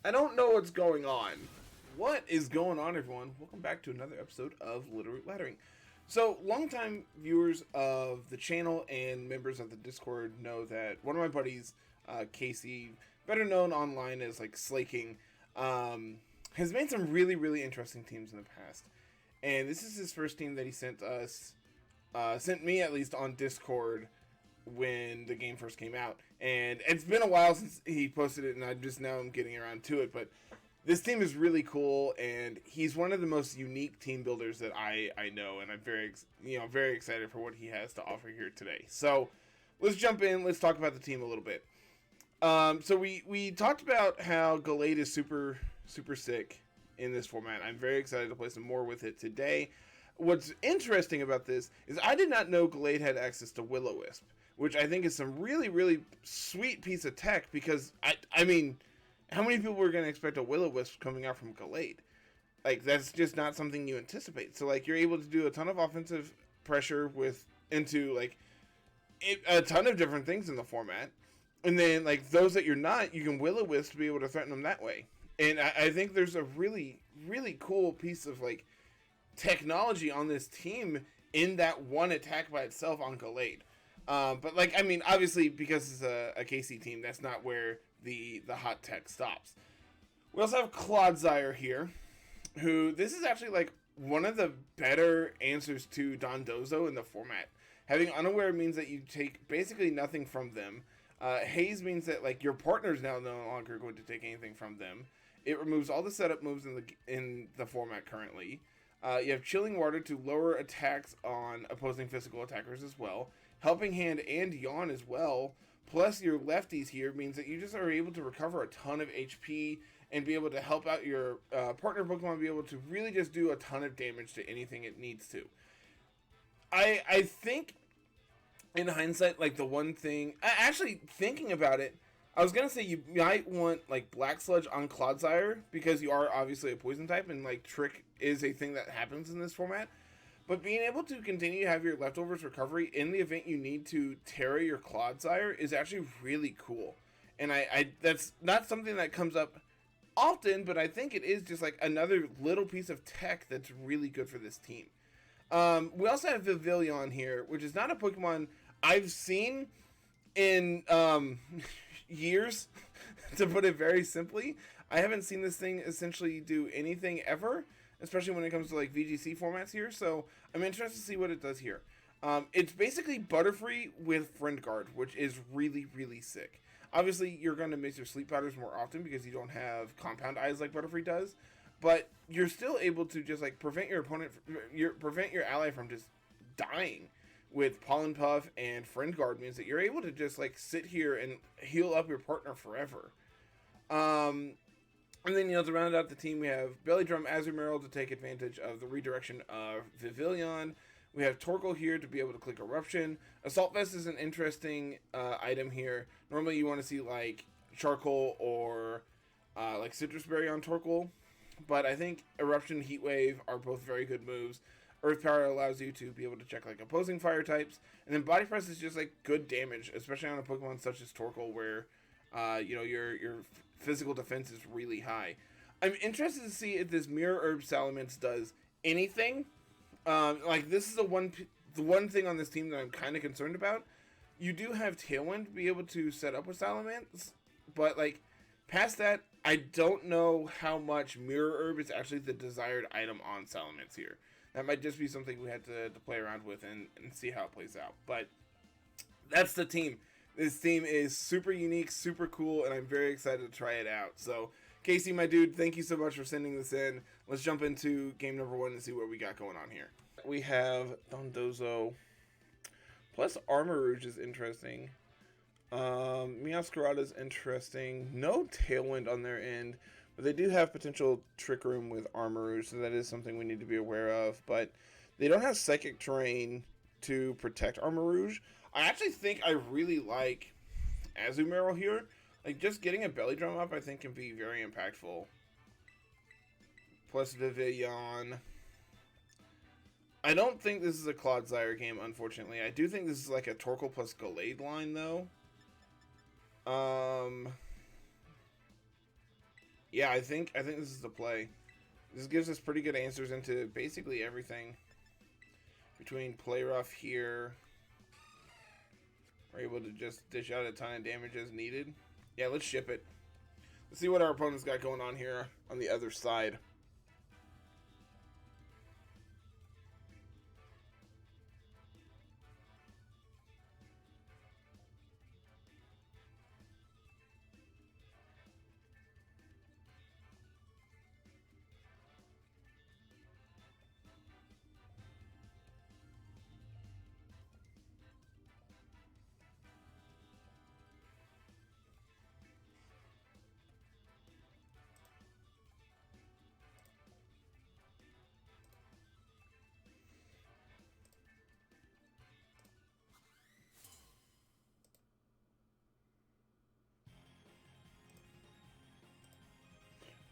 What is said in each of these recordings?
I don't know what's going on. What is going on, everyone? Welcome back to another episode of Littleroot Laddering. So, longtime viewers of the channel and members of the Discord know that one of my buddies, Casey, better known online as like Slaking, has made some really interesting teams in the past. And this is his first team that he sent us, sent me at least on Discord when the game first came out. And it's been a while since he posted it, and I just now am getting around to it. But this team is really cool, and he's one of the most unique team builders that I know, and I'm very excited for what he has to offer here today. So let's jump in. Let's talk about the team a little bit. So we talked about how Gallade is super sick in this format. I'm very excited to play some more with it today. What's interesting about this is I did not know Gallade had access to Will-o-Wisp, which I think is some really sweet piece of tech, because I mean, how many people were going to expect a Will-o-Wisp coming out from Gallade? Like, that's just not something you anticipate. So, like, you're able to do a ton of offensive pressure into a ton of different things in the format. And then, like, those that you're not, you can Will-o-Wisp to be able to threaten them that way. And I think there's a really cool piece of, like, technology on this team in that one attack by itself on Gallade. But, like, I mean, obviously, because it's a KC team, that's not where the hot tech stops. We also have Clodsire here, who, this is actually, like, one of the better answers to Dondozo in the format. Having Unaware means that you take basically nothing from them. Haze means that, like, your partner's now no longer going to take anything from them. It removes all the setup moves in the format currently. You have Chilling Water to lower attacks on opposing physical attackers as well. Helping Hand and Yawn as well. Plus your lefties here means that you just are able to recover a ton of HP and be able to help out your partner Pokemon be able to really just do a ton of damage to anything it needs to. I think, in hindsight, like, the one thing... Actually, thinking about it, I was gonna say you might want, like, Black Sludge on Clodsire, because you are obviously a poison type, and, like, Trick is a thing that happens in this format. But being able to continue to have your leftovers recovery in the event you need to Terra your Clodsire is actually really cool. And I that's not something that comes up often, but I think it is just, like, another little piece of tech that's really good for this team. We also have Vivillon here, which is not a Pokemon I've seen in years, to put it very simply. I haven't seen this thing essentially do anything ever, especially when it comes to, like, VGC formats here, so I'm interested to see what it does here. It's basically Butterfree with Friend Guard, which is really sick. Obviously, you're going to miss your sleep powders more often because you don't have compound eyes like Butterfree does, but you're still able to just, like, prevent your ally from just dying with Pollen Puff, and Friend Guard means that you're able to just, like, sit here and heal up your partner forever. And then, to round out the team, we have Belly Drum Azumarill to take advantage of the redirection of Vivillon. We have Torkoal here to be able to click Eruption. Assault Vest is an interesting item here. Normally you want to see, like, Charcoal or like Citrus Berry on Torkoal, but I think Eruption, Heat Wave are both very good moves. Earth Power allows you to be able to check, like, opposing fire types, and then Body Press is just, like, good damage, especially on a Pokemon such as Torkoal, where your physical defense is really high. I'm interested to see if this Mirror Herb Salamence does anything. Like, this is the one thing on this team that I'm kind of concerned about. You do have Tailwind to be able to set up with Salamence, but, like, past that, I don't know how much Mirror Herb is actually the desired item on Salamence here. That might just be something we had to play around with and see how it plays out. But that's the team. This team is super unique, super cool, and I'm very excited to try it out. So, Casey, my dude, thank you so much for sending this in. Let's jump into game number 1 and see what we got going on here. We have Dondozo, plus Armarouge is interesting. Meowscarada is interesting. No Tailwind on their end, but they do have potential Trick Room with Armarouge, so that is something we need to be aware of. But they don't have Psychic Terrain to protect Armarouge. I actually think I really like Azumarill here. Like, just getting a Belly Drum up, I think, can be very impactful. Plus Vivillon. I don't think this is a Clodsire game, unfortunately. I do think this is like a Torkoal plus Gallade line, though. Yeah, I think this is the play. This gives us pretty good answers into basically everything. Between play rough here, we're able to just dish out a ton of damage as needed. Yeah, let's ship it. Let's see what our opponent's got going on here on the other side.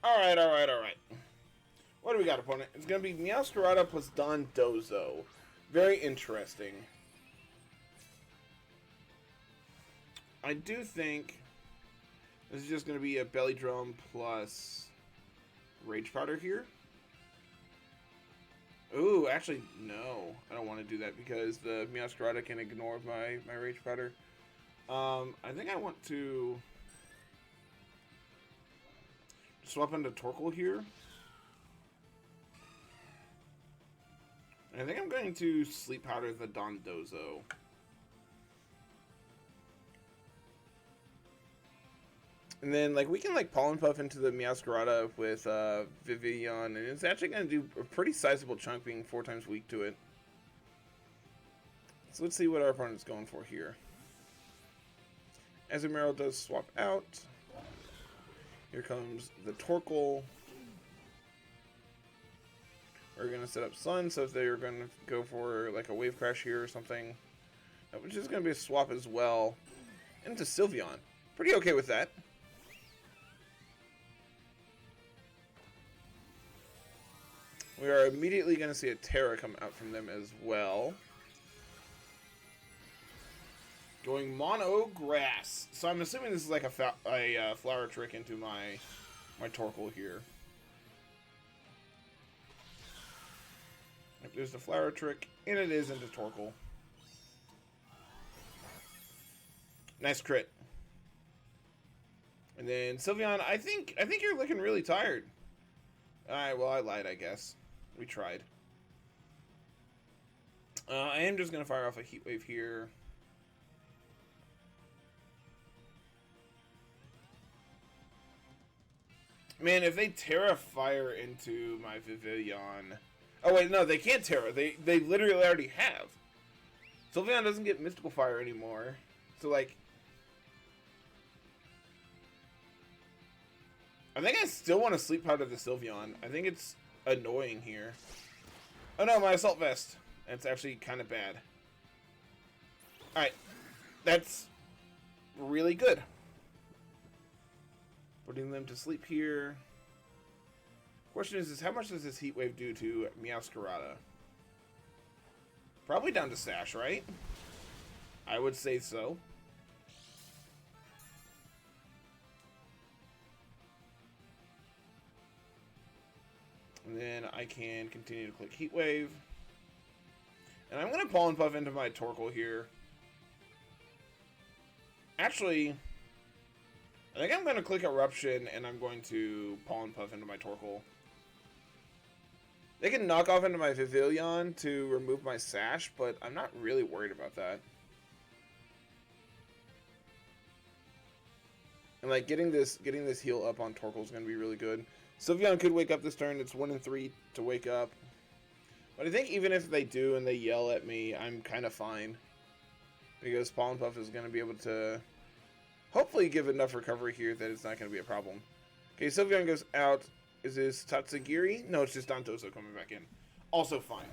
Alright, alright, alright. What do we got, opponent? It's going to be Meowscarada plus Dondozo. Very interesting. I do think this is just going to be a Belly Drum plus Rage Powder here. Ooh, actually, no. I don't want to do that because the Meowscarada can ignore my Rage Powder. I think I want to swap into Torkoal here. I think I'm going to Sleep Powder the Dondozo. And then, like, we can, like, Pollen Puff into the Meowscarada with Vivillon, and it's actually going to do a pretty sizable chunk, being 4 times weak to it. So let's see what our opponent's going for here. Azumarill does swap out. Here comes the Torkoal. We're going to set up Sun, so if they're going to go for like a Wave Crash here or something, which is going to be a swap as well, into Sylveon. Pretty okay with that. We are immediately going to see a Terra come out from them as well. Going Mono Grass. So I'm assuming this is like a Flower Trick into my Torkoal here. If there's the Flower Trick, and it is into Torkoal. Nice crit. And then Sylveon, I think you're looking really tired. Alright, well I lied, I guess. We tried. I am just gonna fire off a Heat Wave here. Man, if they Terra Fire into my Vivillon... Oh wait, no, they can't Terra. They literally already have. Sylveon doesn't get Mystical Fire anymore. So, like... I think I still want to Sleep Powder the Sylveon. I think it's annoying here. Oh no, my Assault Vest. That's actually kind of bad. Alright. That's really good. Putting them to sleep here. Question is how much does this Heat Wave do to Meowscarada? Probably down to Sash, right? I would say so. And then I can continue to click Heat Wave. And I'm going to Pollen Puff into my Torkoal here. Actually, I think I'm going to click Eruption and I'm going to Pollen Puff into my Torkoal. They can knock off into my Vivillon to remove my Sash, but I'm not really worried about that. And like getting this heal up on Torkoal is going to be really good. Sylveon could wake up this turn. It's 1 in 3 to wake up. But I think even if they do and they yell at me, I'm kind of fine. Because Pollen Puff is going to be able to hopefully give enough recovery here that it's not going to be a problem. Okay, Sylveon goes out. Is this Tatsugiri? No, it's just Dondozo coming back in. Also fine.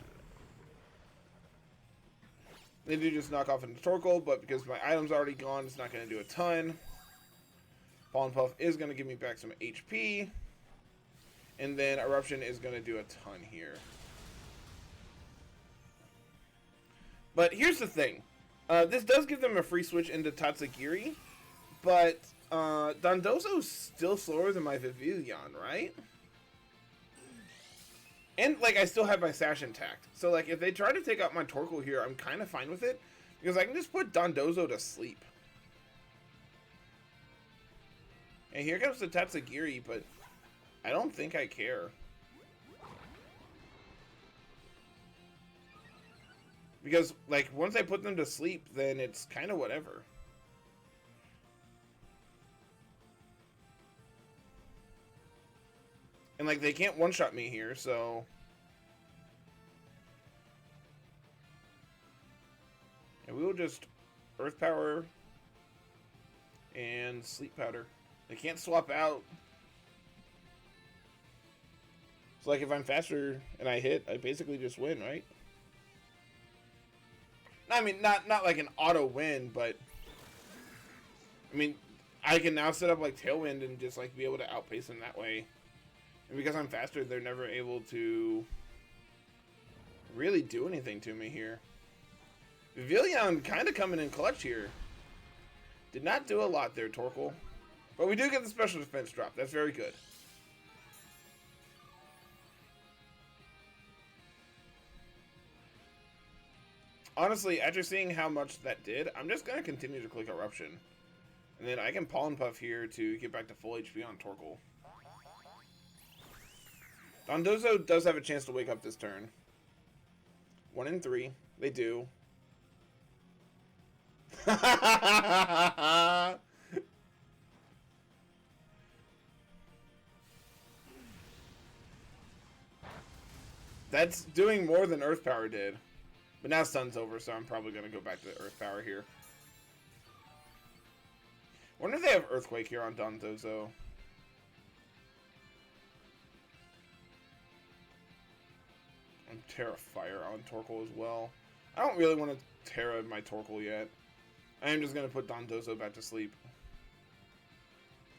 They do just knock off into Torkoal, but because my item's already gone, it's not going to do a ton. Pollen Puff is going to give me back some HP. And then Eruption is going to do a ton here. But here's the thing. This does give them a free switch into Tatsugiri. But Dondozo's still slower than my Vivillon, right? And, like, I still have my Sash intact. So, like, if they try to take out my Torkoal here, I'm kind of fine with it. Because I can just put Dondozo to sleep. And here comes the Tatsugiri, but I don't think I care. Because, like, once I put them to sleep, then it's kind of whatever. And, like, they can't one-shot me here, so... And we will just Earth Power and Sleep Powder. They can't swap out. So, like, if I'm faster and I hit, I basically just win, right? I mean, not like an auto win, but... I mean, I can now set up, like, Tailwind and just, like, be able to outpace them that way. And because I'm faster, they're never able to really do anything to me here. Vivillon kind of coming in clutch here. Did not do a lot there, Torkoal. But we do get the special defense drop. That's very good. Honestly, after seeing how much that did, I'm just going to continue to click Eruption. And then I can Pollen Puff here to get back to full HP on Torkoal. Dondozo does have a chance to wake up this turn. 1 in 3. They do. That's doing more than Earth Power did. But now Sun's over, so I'm probably going to go back to Earth Power here. Wonder if they have Earthquake here on Dondozo. And Terra Fire on Torkoal as well. I don't really want to Terra my Torkoal yet. I am just going to put Dondozo back to sleep.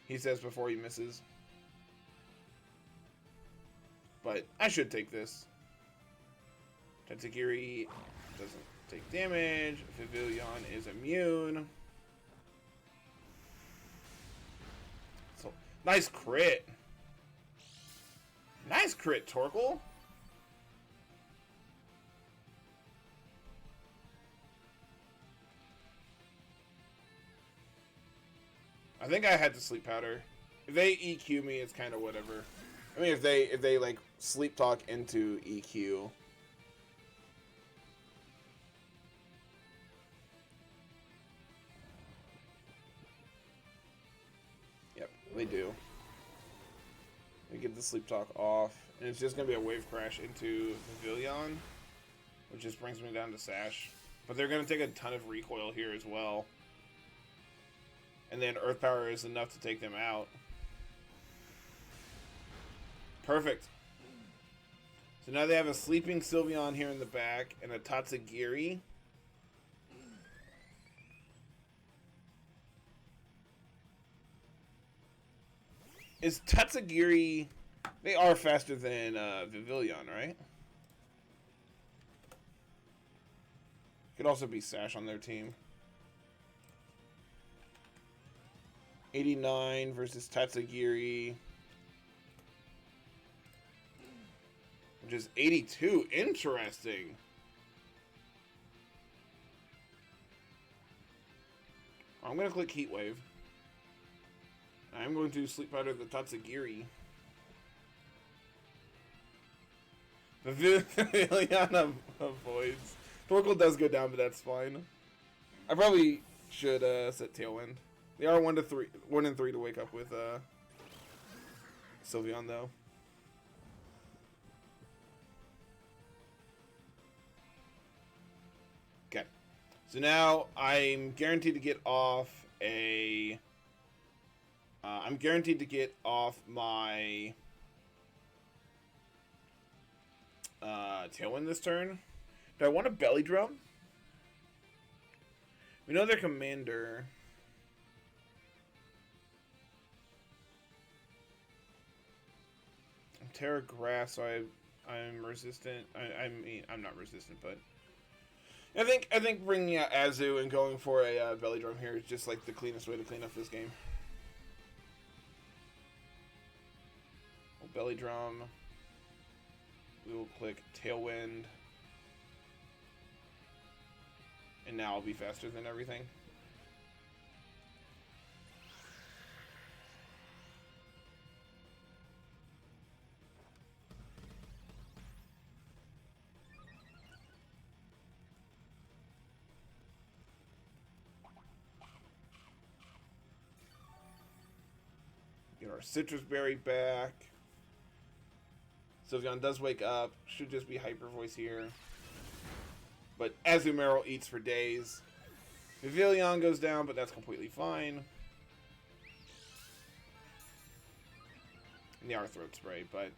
He says before he misses. But I should take this. Tatsugiri doesn't take damage. Vivillon is immune. So, nice crit. Nice crit, Torkoal. I think I had to Sleep Powder. If they EQ me, it's kind of whatever. I mean, if they like Sleep Talk into EQ. Yep, they do. We get the Sleep Talk off, and it's just gonna be a Wave Crash into Vivillon, which just brings me down to Sash. But they're gonna take a ton of recoil here as well. And then Earth Power is enough to take them out. Perfect. So now they have a sleeping Sylveon here in the back and a Tatsugiri. Is Tatsugiri... They are faster than Vivillon, right? Could also be Sash on their team. 89 versus Tatsugiri. Which is 82. Interesting. I'm going to click Heat Wave. I'm going to Sleep Powder the Tatsugiri. The Vivillon avoids. Torkoal does go down, but that's fine. I probably should set Tailwind. They are 1 in 3 to wake up with Sylveon though. Okay, so now I'm guaranteed to get off a. I'm guaranteed to get off my Tailwind this turn. Do I want a Belly Drum? We know their commander. Terra Grass, so I'm resistant. I mean, I'm not resistant, but I think bringing out Azu and going for a Belly Drum here is just like the cleanest way to clean up this game. Belly Drum. We will click Tailwind. And now I'll be faster than everything. Get our Citrus Berry back. Sylveon does wake up. Should just be Hyper Voice here. But Azumarill eats for days. Vivillon goes down, but that's completely fine. And the Throat Spray, but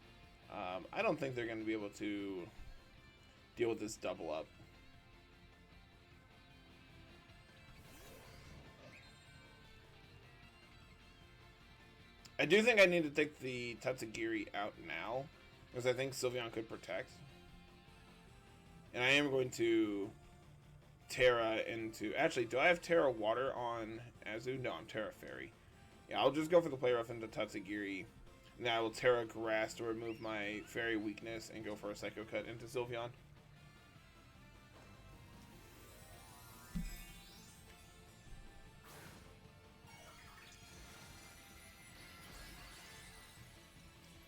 I don't think they're going to be able to deal with this double up. I do think I need to take the Tatsugiri out now, because I think Sylveon could protect. And I am going to Terra into... Actually, do I have Terra Water on Azu? No, I'm Terra Fairy. Yeah, I'll just go for the play rough into Tatsugiri. And then I will Terra Grass to remove my Fairy weakness and go for a Psycho Cut into Sylveon.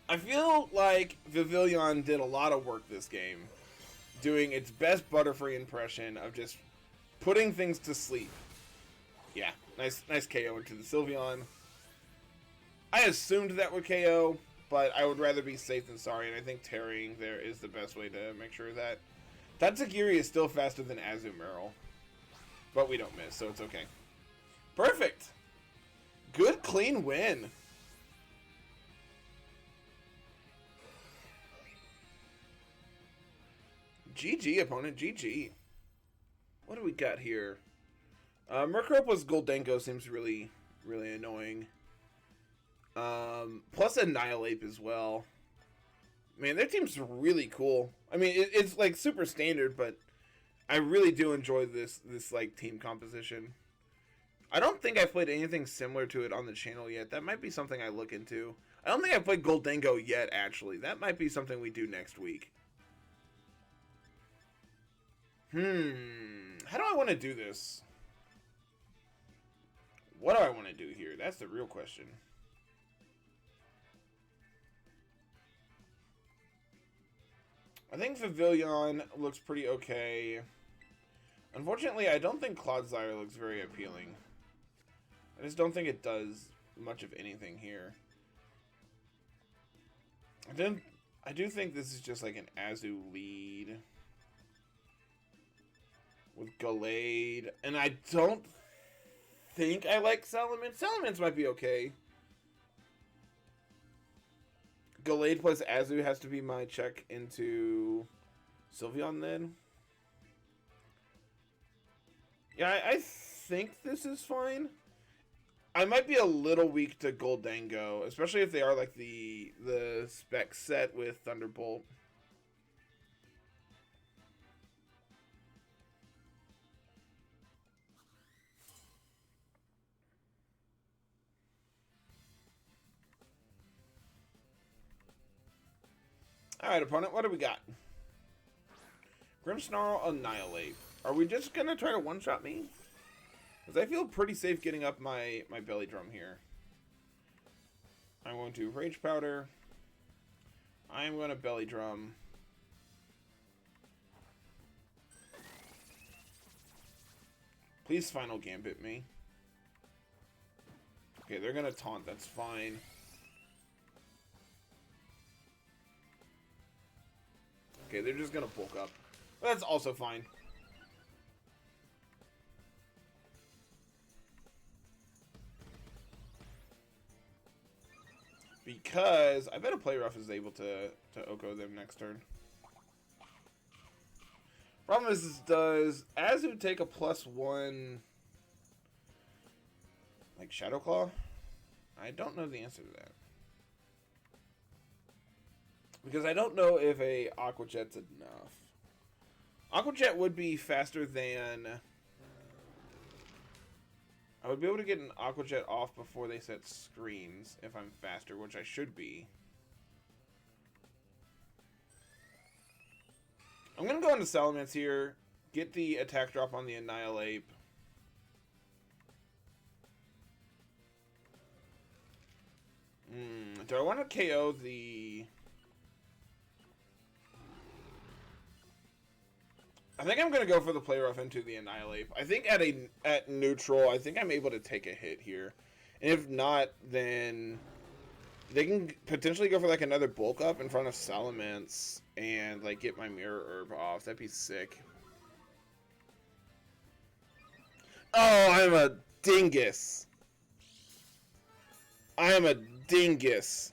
I feel like Vivillon did a lot of work this game, doing its best Butterfree impression of just putting things to sleep. Yeah, nice KO into the Sylveon. I assumed that would KO, but I would rather be safe than sorry, and I think Terrying there is the best way to make sure that Tatsugiri is still faster than Azumarill. But we don't miss, so it's okay. Perfect! Good, clean win. GG, opponent. GG. What do we got here? Murkrow Goldenko seems really, really annoying. Plus Annihilate as well. Man, their team's really cool. I mean, it's like super standard, but I really do enjoy this like team composition. I don't think I've played anything similar to it on the channel yet. That might be something I look into. I don't think I've played Goldenko yet, actually. That might be something we do next week. How do I want to do this? What do I want to do here? That's the real question. I think Vivillon looks pretty okay. Unfortunately, I don't think Clodsire looks very appealing. I just don't think it does much of anything here. I do think this is just like an Azu lead with Gallade, and I don't think I like Salamence. Salamence might be okay. Gallade plus Azu has to be my check into Sylveon then. Yeah, I think this is fine. I might be a little weak to Goldenko, especially if they are like the spec set with Thunderbolt. Alright, opponent, what do we got? Grimmsnarl, Annihilate. Are we just gonna try to one-shot me? Because I feel pretty safe getting up my Belly Drum here. I'm going to Rage Powder. I'm going to Belly Drum. Please Final Gambit me. Okay, they're gonna taunt, that's fine. Okay, they're just gonna bulk up. That's also fine. Because I bet a Play Rough is able to Oko them next turn. Problem is, does Azu take a +1 like Shadow Claw? I don't know the answer to that. Because I don't know if a Aqua Jet's enough. Aqua Jet would be faster than... I would be able to get an Aqua Jet off before they set screens if I'm faster, which I should be. I'm going to go into Salamence here, get the attack drop on the Annihilate. Do I want to KO the... I think I'm going to go for the Play Rough into the Annihilate. I think at neutral, I think I'm able to take a hit here. And if not, then they can potentially go for like another bulk up in front of Salamence and like get my Mirror Herb off. That'd be sick. Oh, I'm a dingus. I am a dingus.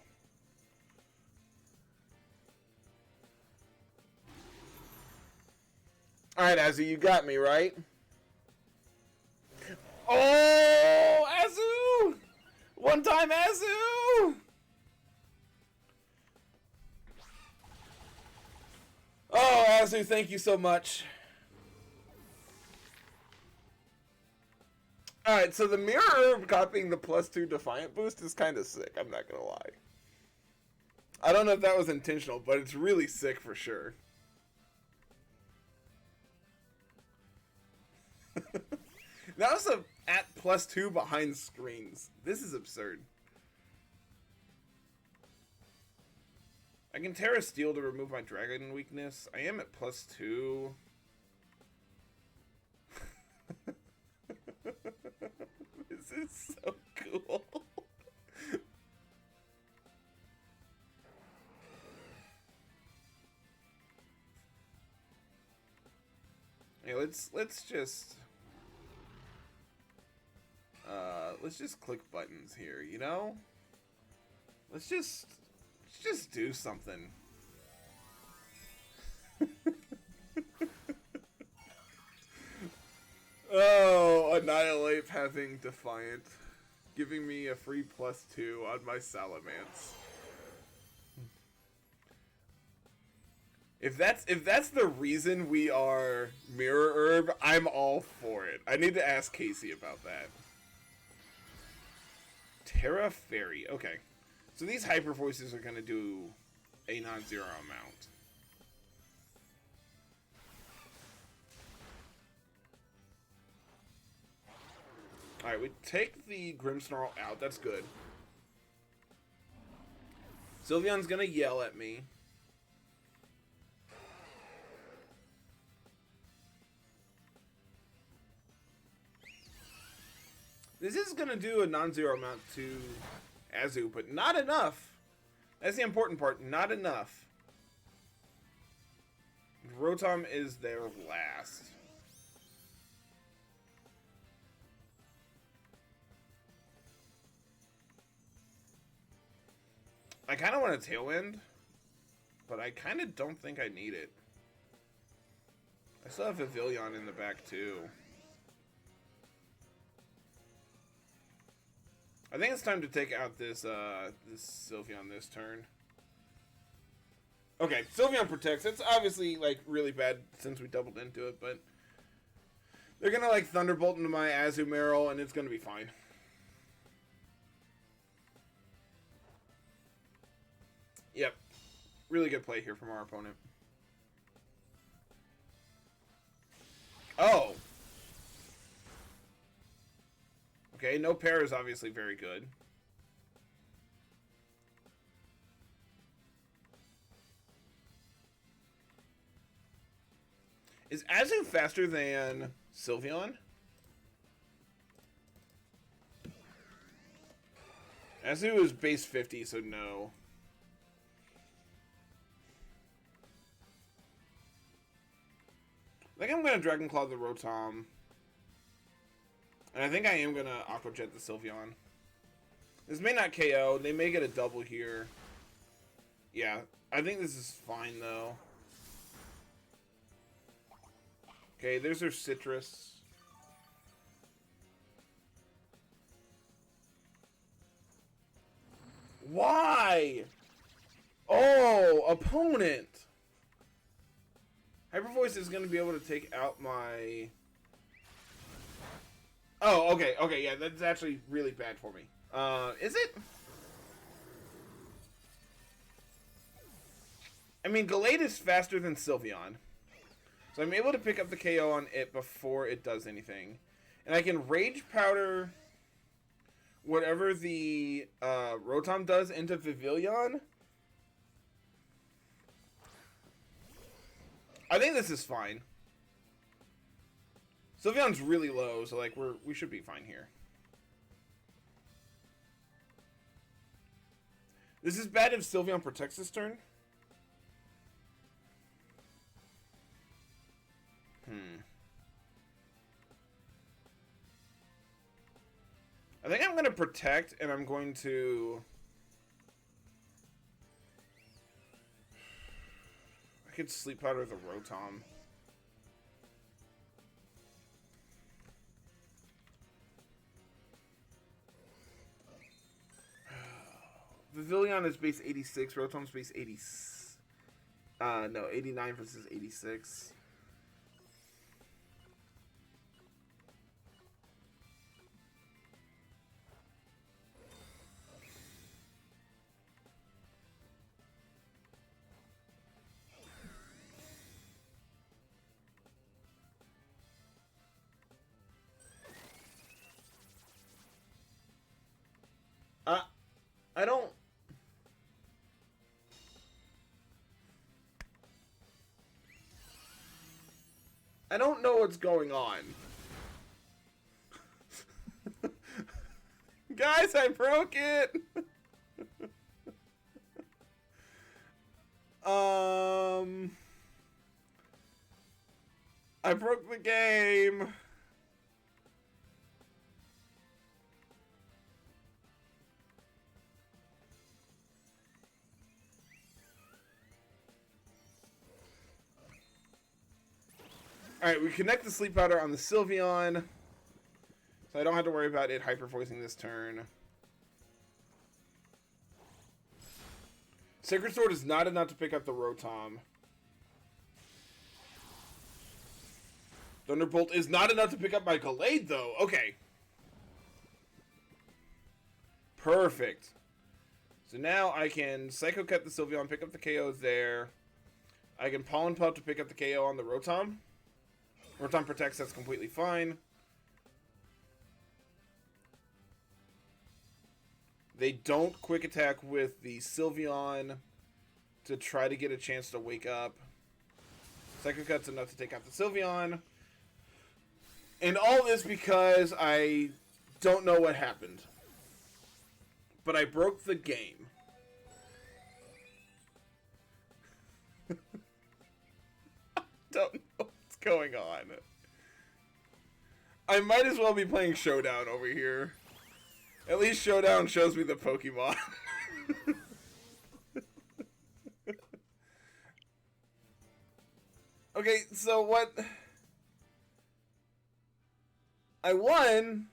Alright, Azu, you got me, right? Oh, Azu! One time, Azu! Oh, Azu, thank you so much. Alright, so the Mirror Herb copying the +2 Defiant boost is kind of sick, I'm not gonna lie. I don't know if that was intentional, but it's really sick for sure. That was a at +2 behind screens. This is absurd. I can Terra Steel to remove my dragon weakness. I am at +2. This is so cool. Hey, let's just click buttons here, you know? Let's just do something. Oh, Annihilate having Defiant, giving me a free +2 on my Salamence. If that's the reason we are Mirror Herb, I'm all for it. I need to ask Casey about that. Terra Fairy. Okay. So these Hyper Voices are going to do a non-zero amount. Alright, we take the Grimmsnarl out. That's good. Sylveon's going to yell at me. This is going to do a non-zero amount to Azu, but not enough. That's the important part. Not enough. Rotom is their last. I kind of want a Tailwind, but I kind of don't think I need it. I still have Vivillon in the back, too. I think it's time to take out this Sylveon this turn. Okay, Sylveon protects. It's obviously like really bad since we doubled into it, but they're gonna like Thunderbolt into my Azumarill and it's gonna be fine. Yep. Really good play here from our opponent. Oh! Okay, no pair is obviously very good. Is Azu faster than Sylveon? Azu is base 50, so no. I think I'm going to Dragon Claw the Rotom. And I think I am going to Aqua Jet the Sylveon. This may not KO. They may get a double here. Yeah, I think this is fine, though. Okay, there's their Citrus. Why? Oh, opponent. Hyper Voice is going to be able to take out my... Oh, okay, okay, yeah, that's actually really bad for me. Is it? I mean, Gallade is faster than Sylveon. So I'm able to pick up the KO on it before it does anything. And I can Rage Powder whatever the Rotom does into Vivillon. I think this is fine. Sylveon's really low, so like we should be fine here. This is bad if Sylveon protects this turn. I think I'm going to protect, and I'm going to... I could Sleep Powder the Rotom. Vivillon is base 86, Rotom's base 80... no, 89 versus 86. I don't know what's going on. Guys, I broke it! I broke the game. Alright, we connect the Sleep Powder on the Sylveon, so I don't have to worry about it Hyper Voicing this turn. Sacred Sword is not enough to pick up the Rotom. Thunderbolt is not enough to pick up my Gallade, though. Okay. Perfect. So now I can Psycho Cut the Sylveon, pick up the KOs there. I can Pollen Puff to pick up the KO on the Rotom. Rotom protects, that's completely fine. They don't quick attack with the Sylveon to try to get a chance to wake up. Psycho Cut's enough to take out the Sylveon. And all this because I don't know what happened. But I broke the game. I don't know what's going on. I might as well be playing Showdown over here. At least Showdown shows me the Pokemon. Okay, so what... I won,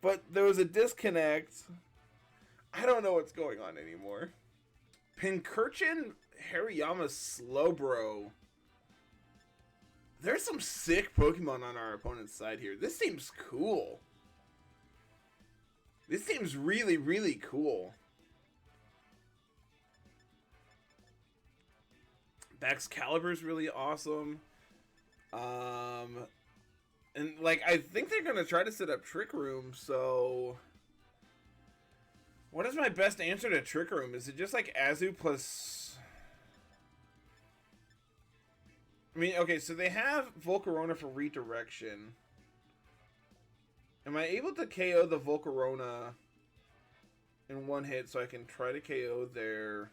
but there was a disconnect. I don't know what's going on anymore. Pincurchin, Hariyama, Slowbro. There's some sick Pokemon on our opponent's side here. This seems cool. This seems really, really cool. Baxcalibur's really awesome. And, like, I think they're going to try to set up Trick Room, so... What is my best answer to Trick Room? Is it just, like, Azu plus... I mean, okay, so they have Volcarona for redirection. Am I able to KO the Volcarona in one hit so I can try to KO their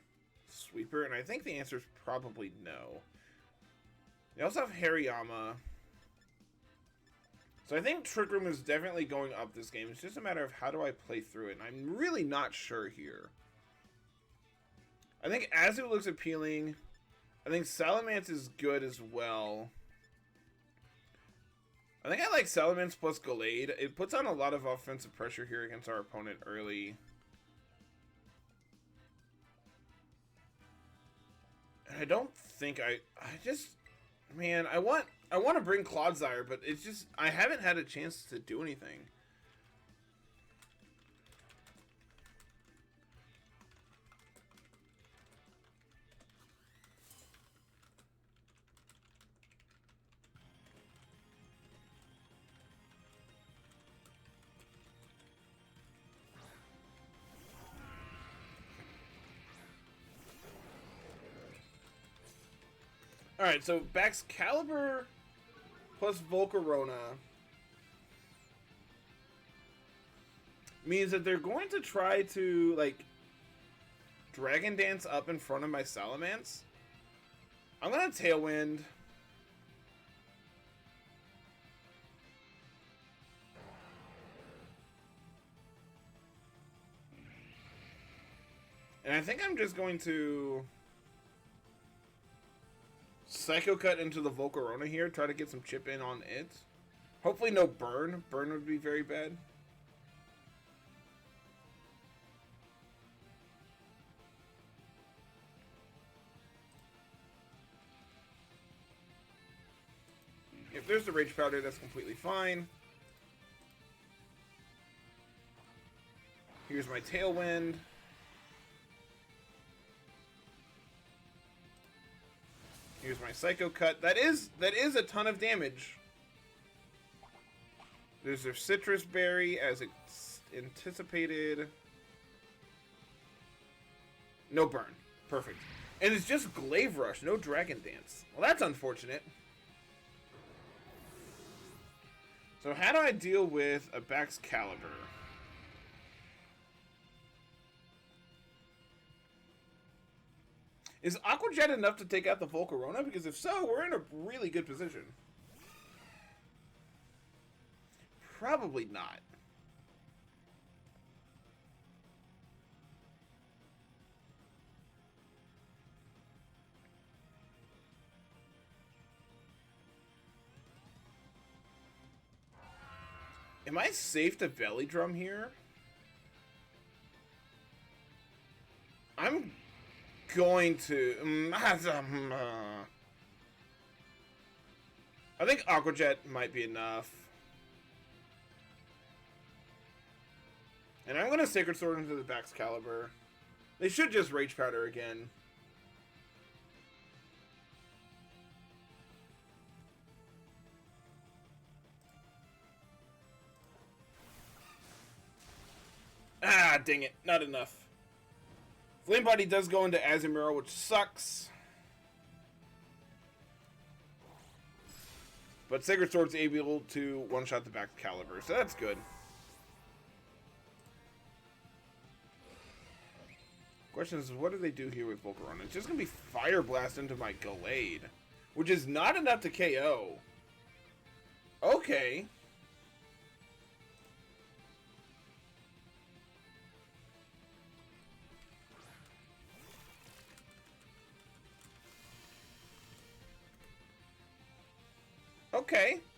Sweeper? And I think the answer is probably no. They also have Hariyama. So I think Trick Room is definitely going up this game. It's just a matter of how do I play through it. And I'm really not sure here. I think Azu looks appealing. I think Salamence is good as well. I think I like Salamence plus Gallade. It puts on a lot of offensive pressure here against our opponent early. And I don't think I just... Man, I want to bring Clodsire, but it's just... I haven't had a chance to do anything. Alright, so Baxcalibur plus Volcarona means that they're going to try to, like, Dragon Dance up in front of my Salamence. I'm gonna Tailwind. And I think I'm just going to Psycho Cut into the Volcarona here, try to get some chip in on it. Hopefully no burn. Burn would be very bad. If there's the Rage Powder, that's completely fine. Here's my Tailwind. Here's my Psycho Cut. That is a ton of damage. There's their Citrus Berry as it's anticipated. No burn. Perfect. And it's just Glaive Rush, no Dragon Dance. Well, that's unfortunate. So how do I deal with a Baxcalibur? Is Aqua Jet enough to take out the Volcarona? Because if so, we're in a really good position. Probably not. Am I safe to Belly Drum here? I'm going to... I think Aqua Jet might be enough. And I'm going to Sacred Sword into the Baxcalibur. They should just Rage Powder again. Ah, dang it. Not enough. Flame Body does go into Azumarill, which sucks. But Sacred Sword's able to one-shot the Baxcalibur, so that's good. Question is, what do they do here with Volcarona? It's just going to be Fire Blast into my Gallade, which is not enough to KO. Okay.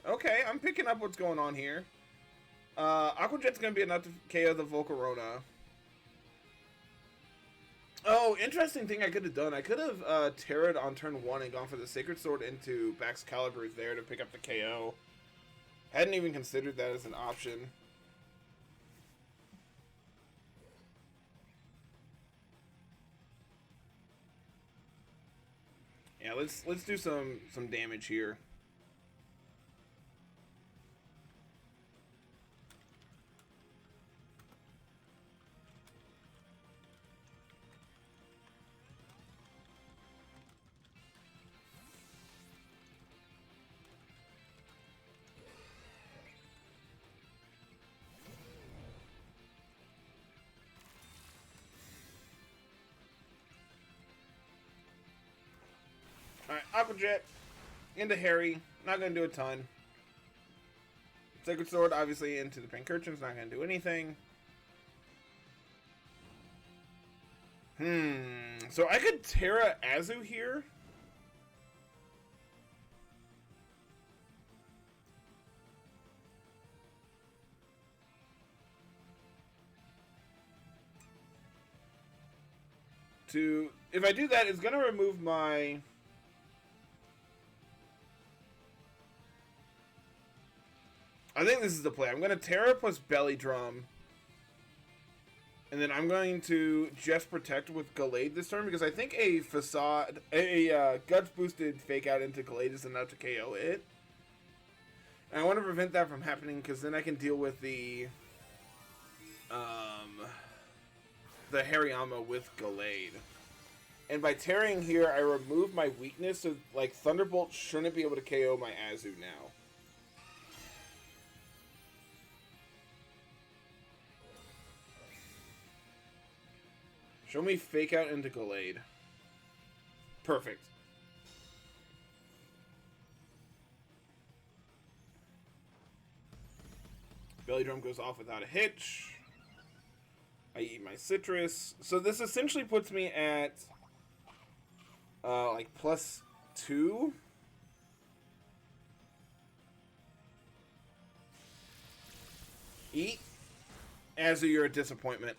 Okay, I'm picking up what's going on here. Aqua Jet's gonna be enough to KO the Volcarona. Oh, interesting thing I could have done. I could have Terra'd on turn 1 and gone for the Sacred Sword into Baxcalibur there to pick up the KO. Hadn't even considered that as an option. Yeah, let's do some damage here. Alright, Aqua Jet into Harry. Not going to do a ton. Sacred Sword, obviously, into the Pancurchin's. Not going to do anything. So I could Terra Azu here. If I do that, it's going to remove my... I think this is the play. I'm going to Terra plus Belly Drum. And then I'm going to just Protect with Gallade this turn, because I think a Guts boosted Fake Out into Gallade is enough to KO it. And I want to prevent that from happening, because then I can deal with the Hariyama with Gallade. And by tearing here, I remove my weakness, so like Thunderbolt shouldn't be able to KO my Azu now. Show me Fake Out into Gallade. Perfect. Belly Drum goes off without a hitch. I eat my citrus. So this essentially puts me at like +2. Eat. Azu, you're a disappointment.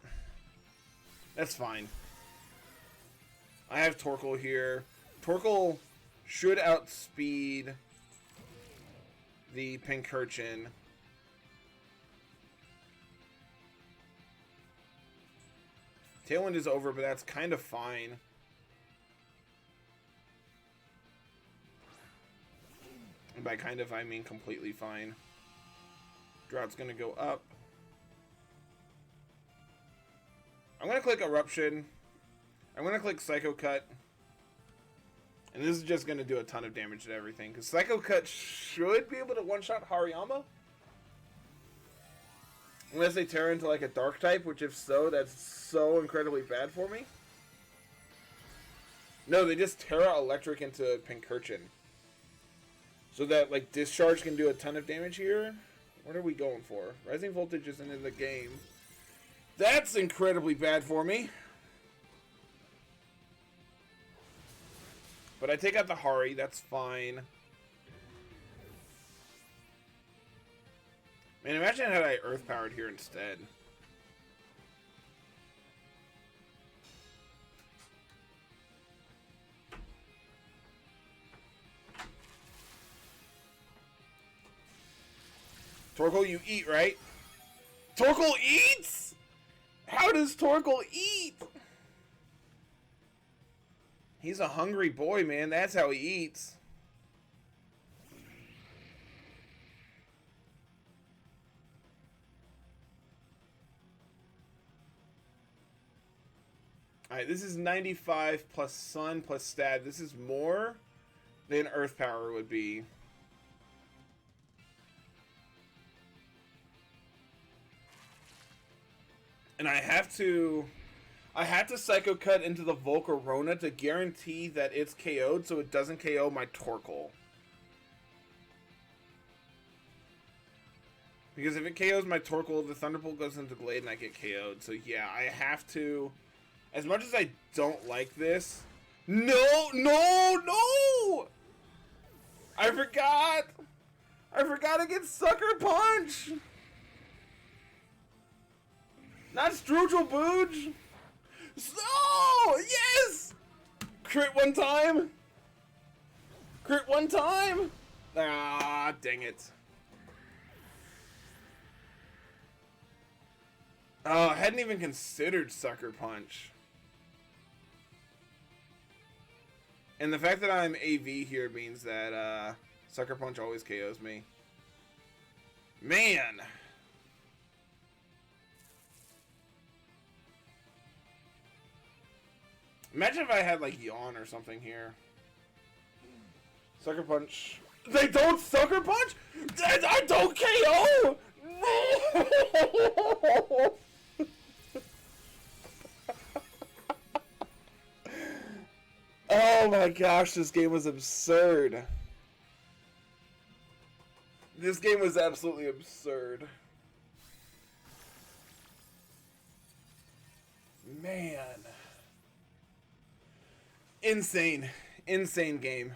That's fine. I have Torkoal here. Torkoal should outspeed the Pincurchin. Tailwind is over, but that's kind of fine. And by kind of, I mean completely fine. Drought's going to go up. I'm going to click Eruption. I'm going to click Psycho Cut. And this is just going to do a ton of damage to everything. Because Psycho Cut should be able to one-shot Hariyama. Unless they tear into like a Dark type, which if so, that's so incredibly bad for me. No, they just Terra Electric into Pincurchin. So that like Discharge can do a ton of damage here. What are we going for? Rising Voltage isn't in the game. That's incredibly bad for me. But I take out the Hari, that's fine. Man, imagine had I Earth Powered here instead. Torkoal, you eat, right? Torkoal eats? How does Torkoal eat? He's a hungry boy, man. That's how he eats. Alright, this is 95 plus Sun plus Stab. This is more than Earth Power would be. And I have to Psycho Cut into the Volcarona to guarantee that it's KO'd so it doesn't KO my Torkoal. Because if it KOs my Torkoal, the Thunderbolt goes into Glade and I get KO'd. So yeah, I have to... As much as I don't like this... No! I forgot against Sucker Punch! Not Strudel Booge! No! Yes! Crit one time! Crit one time! Ah, dang it. Oh, I hadn't even considered Sucker Punch. And the fact that I'm AV here means that Sucker Punch always KOs me. Man! Imagine if I had, like, Yawn or something here. Sucker Punch. They don't Sucker Punch? I don't KO! No! Oh my gosh, this game was absurd. This game was absolutely absurd. Man. Insane. Insane game.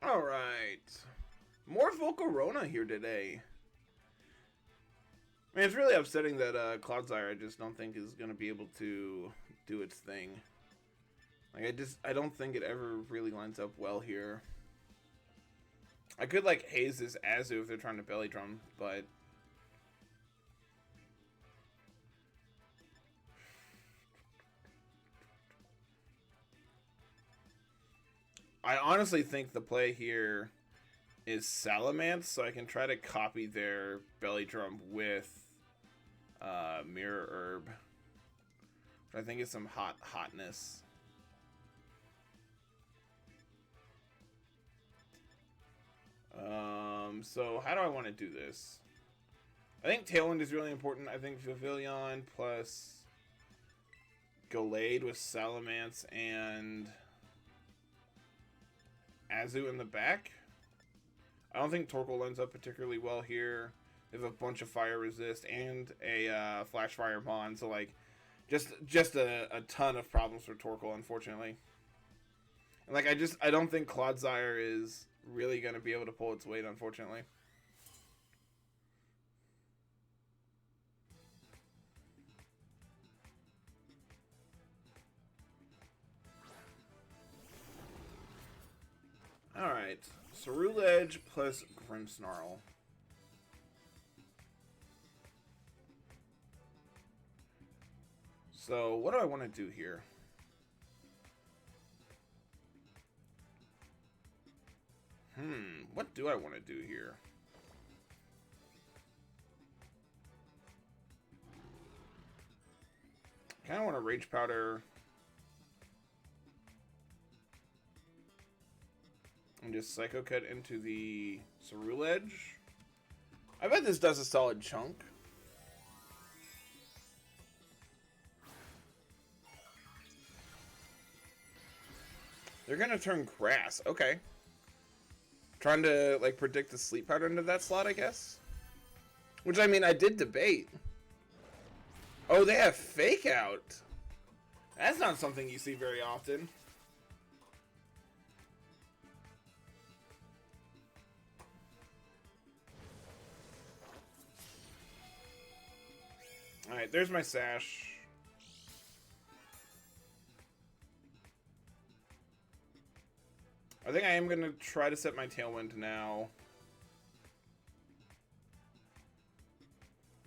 Alright. More Volcarona here today. Man, it's really upsetting that Clodsire I just don't think is going to be able to do its thing. Like, I don't think it ever really lines up well here. I could, like, haze this Azu if they're trying to belly drum, but... I honestly think the play here is Salamence, so I can try to copy their belly drum with Mirror Herb. I think is some hotness. So how do I want to do this? I think Tailwind is really important. I think Vivillon plus Gallade with Salamence and Azu in the back. I don't think Torkoal lines up particularly well here. They have a bunch of fire resist and a flash fire bond, so like just a ton of problems for Torkoal, unfortunately. And like I don't think Clodsire is really gonna be able to pull its weight, unfortunately. Alright, Ceruledge plus Grimmsnarl. So, what do I want to do here? What do I want to do here? I kind of want to Rage Powder and just Psycho Cut into the Ceruledge. I bet this does a solid chunk. They're gonna turn grass. Okay. Trying to like predict the sleep pattern into that slot, I guess. Which I mean, I did debate. Oh, they have Fake Out. That's not something you see very often. Alright, there's my Sash. I think I am going to try to set my Tailwind now.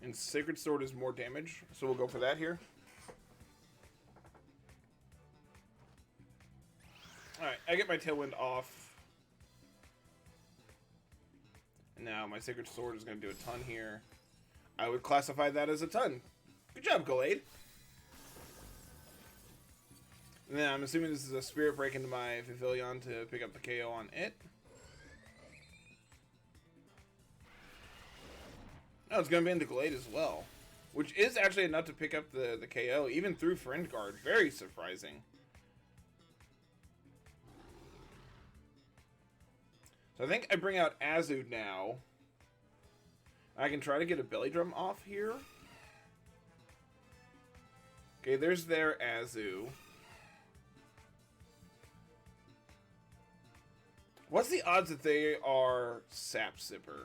And Sacred Sword is more damage, so we'll go for that here. Alright, I get my Tailwind off. And now my Sacred Sword is going to do a ton here. I would classify that as a ton. Good job, Gallade. And then I'm assuming this is a Spirit Break into my Vivillon to pick up the KO on it. No, it's going to be into Gallade as well. Which is actually enough to pick up the KO, even through Friend Guard. Very surprising. So I think I bring out Azu now. I can try to get a Belly Drum off here. Okay, there's their Azu. What's the odds that they are Sap Sipper?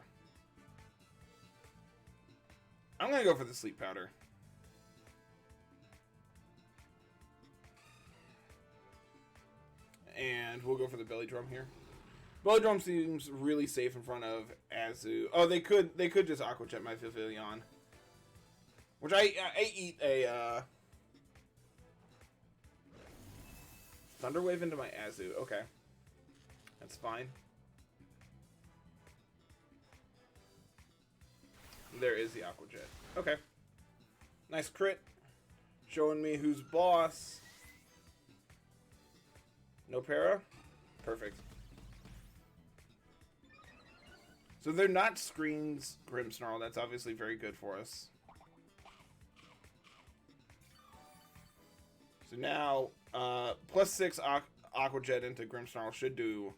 I'm going to go for the Sleep Powder. And we'll go for the Belly Drum here. Belly Drum seems really safe in front of Azu. Oh, they could just Aqua Jet my Vivillon. Which I eat a Thunder Wave into my Azu. Okay. That's fine. There is the Aqua Jet. Okay. Nice crit. Showing me who's boss. No para? Perfect. So they're not screens Grimmsnarl. That's obviously very good for us. So now, +6 Aqua Jet into Grimmsnarl should do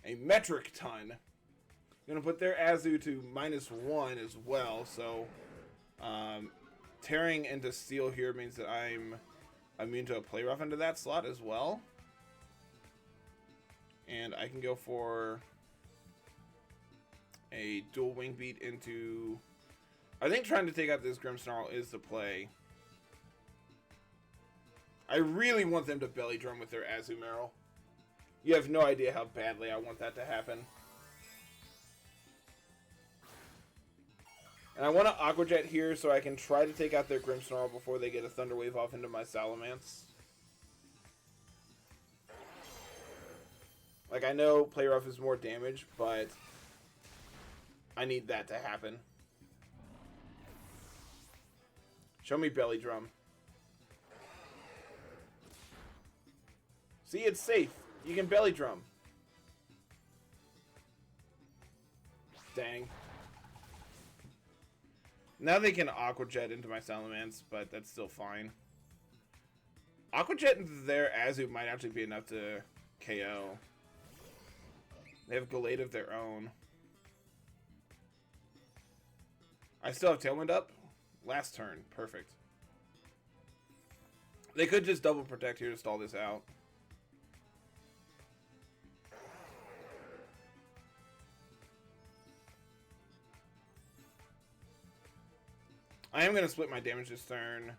a metric ton. Gonna put their Azu to -1 as well, so tearing into Steel here means that I'm immune to a Play Rough into that slot as well. And I can go for a dual Wing Beat into... I think trying to take out this Grimmsnarl is the play. I really want them to Belly Drum with their Azumarill. You have no idea how badly I want that to happen. And I want to Aqua Jet here so I can try to take out their Grimmsnarl before they get a Thunder Wave off into my Salamence. Like, I know Play Rough is more damage, but I need that to happen. Show me Belly Drum. See, it's safe. You can belly drum. Dang. Now they can Aqua Jet into my Salamence, but that's still fine. Aqua Jet into their Azu might actually be enough to KO. They have Gallade of their own. I still have Tailwind up. Last turn. Perfect. They could just double protect here to stall this out. I am going to split my damage this turn.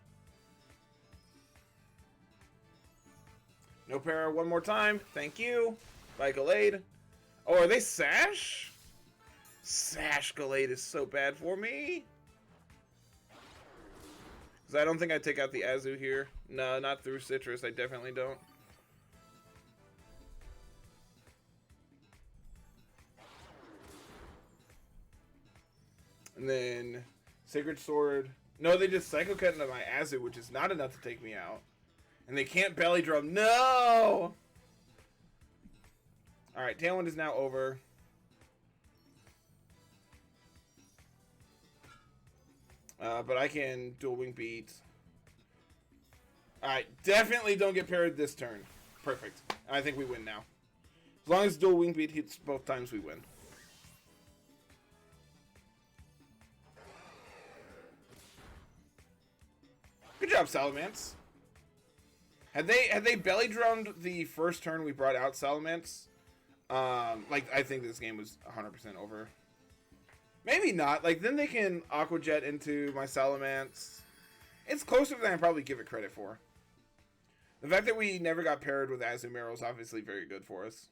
No para one more time. Thank you. Bye, Gallade. Oh, are they Sash? Sash Gallade is so bad for me. Because I don't think I take out the Azu here. No, not through Citrus. I definitely don't. And then Sacred Sword. No, they just Psycho Cut into my Azu, which is not enough to take me out. And they can't belly drum. No! Alright, Tailwind is now over. But I can dual wing beat. Alright, definitely don't get parried this turn. Perfect. I think we win now. As long as dual wing beat hits both times, we win. Good job, Salamence. Had they belly drummed the first turn we brought out Salamence, like I think this game was 100% over. Maybe not. Like then they can Aqua Jet into my Salamence. It's closer than I probably give it credit for. The fact that we never got paired with Azumarill is obviously very good for us.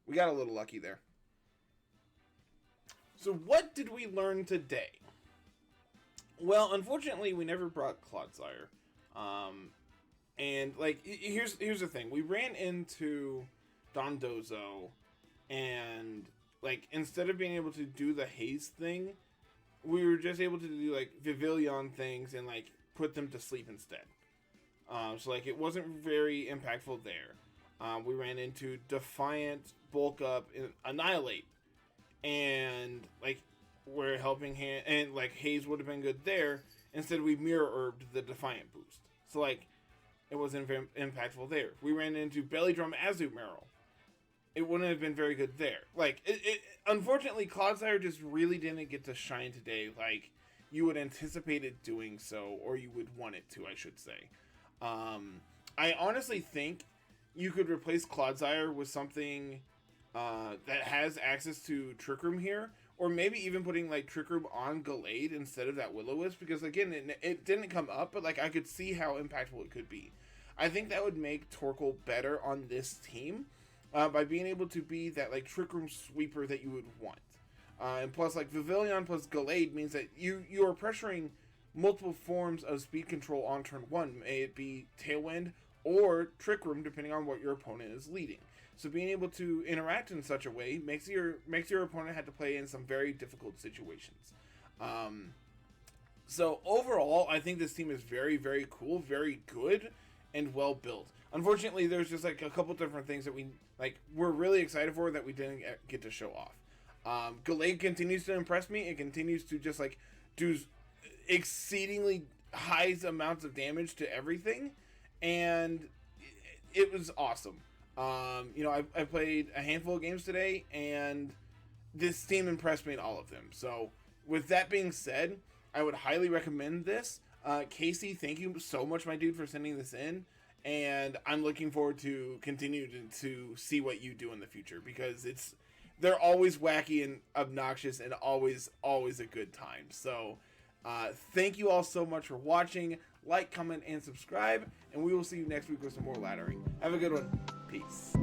We got a little lucky there. So what did we learn today? Well, unfortunately, we never brought Clodsire. And like here's the thing. We ran into Dondozo, and like instead of being able to do the haze thing, we were just able to do like Vivillon things and like put them to sleep instead. So like it wasn't very impactful there. We ran into Defiant, Bulk Up, and Annihilate, and like we're helping hand, and like haze would have been good there. Instead, we mirror herbed the Defiant boost. So like it wasn't very impactful there. We ran into Belly Drum Azumarill. It wouldn't have been very good there. Like, unfortunately, Clodsire just really didn't get to shine today like you would anticipate it doing so, or you would want it to, I should say. I honestly think you could replace Clodsire with something that has access to Trick Room here, or maybe even putting, like, Trick Room on Gallade instead of that Will-o-Wisp, because, again, it didn't come up, but, like, I could see how impactful it could be. I think that would make Torkoal better on this team. By being able to be that like Trick Room sweeper that you would want. And plus like Vivillon plus Gallade means that you are pressuring multiple forms of speed control on turn 1. May it be Tailwind or Trick Room depending on what your opponent is leading. So being able to interact in such a way makes your opponent have to play in some very difficult situations. So overall I think this team is very, very cool, very good, and well built. Unfortunately, there's just like a couple different things that we're really excited for that we didn't get to show off. Gallade continues to impress me. It continues to just like do exceedingly high amounts of damage to everything, and it was awesome. You know, I played a handful of games today, and this team impressed me in all of them. So with that being said, I would highly recommend this. Casey, thank you so much, my dude, for sending this in. And I'm looking forward to continue to see what you do in the future, because they're always wacky and obnoxious and always a good time. So thank you all so much for watching. Like, comment, and subscribe, and we will see you next week with some more laddering. Have a good one. Peace.